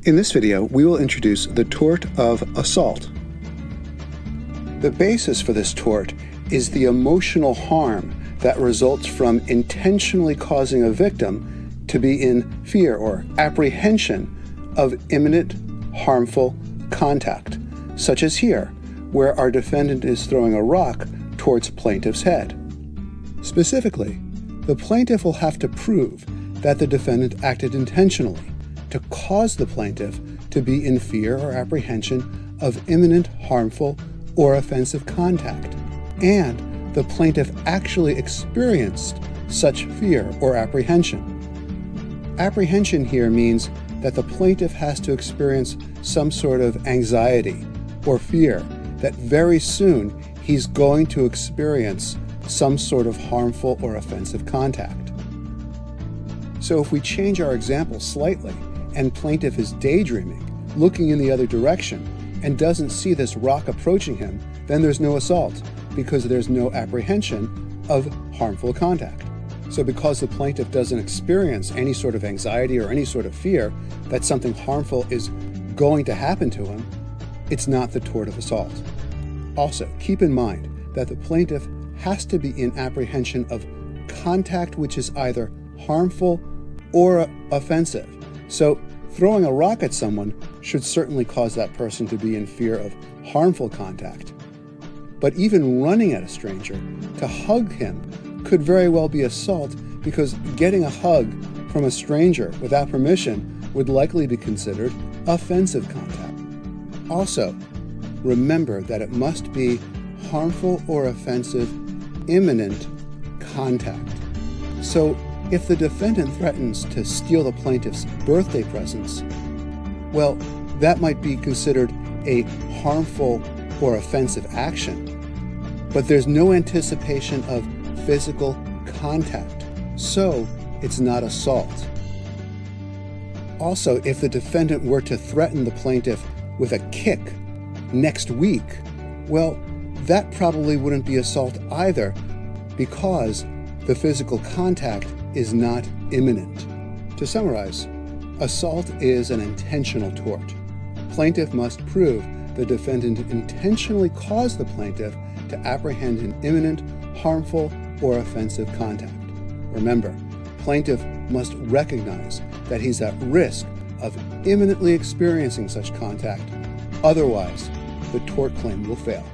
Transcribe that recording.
In this video, we will introduce the tort of assault. The basis for this tort is the emotional harm that results from intentionally causing a victim to be in fear or apprehension of imminent harmful contact, such as here, where our defendant is throwing a rock towards plaintiff's head. Specifically, the plaintiff will have to prove that the defendant acted intentionally to cause the plaintiff to be in fear or apprehension of imminent harmful or offensive contact, and the plaintiff actually experienced such fear or apprehension. Apprehension here means that the plaintiff has to experience some sort of anxiety or fear that very soon he's going to experience some sort of harmful or offensive contact. So if we change our example slightly, and plaintiff is daydreaming, looking in the other direction, and doesn't see this rock approaching him, then there's no assault because there's no apprehension of harmful contact. So because the plaintiff doesn't experience any sort of anxiety or any sort of fear that something harmful is going to happen to him, it's not the tort of assault. Also, keep in mind that the plaintiff has to be in apprehension of contact which is either harmful or offensive. So throwing a rock at someone should certainly cause that person to be in fear of harmful contact. But even running at a stranger to hug him could very well be assault, because getting a hug from a stranger without permission would likely be considered offensive contact. Also, remember that it must be harmful or offensive imminent contact. So if the defendant threatens to steal the plaintiff's birthday presents, well, that might be considered a harmful or offensive action, but there's no anticipation of physical contact, so it's not assault. Also, if the defendant were to threaten the plaintiff with a kick next week, well, that probably wouldn't be assault either, because the physical contact is not imminent. To summarize, assault is an intentional tort. Plaintiff must prove the defendant intentionally caused the plaintiff to apprehend an imminent, harmful, or offensive contact. Remember, plaintiff must recognize that he's at risk of imminently experiencing such contact. Otherwise, the tort claim will fail.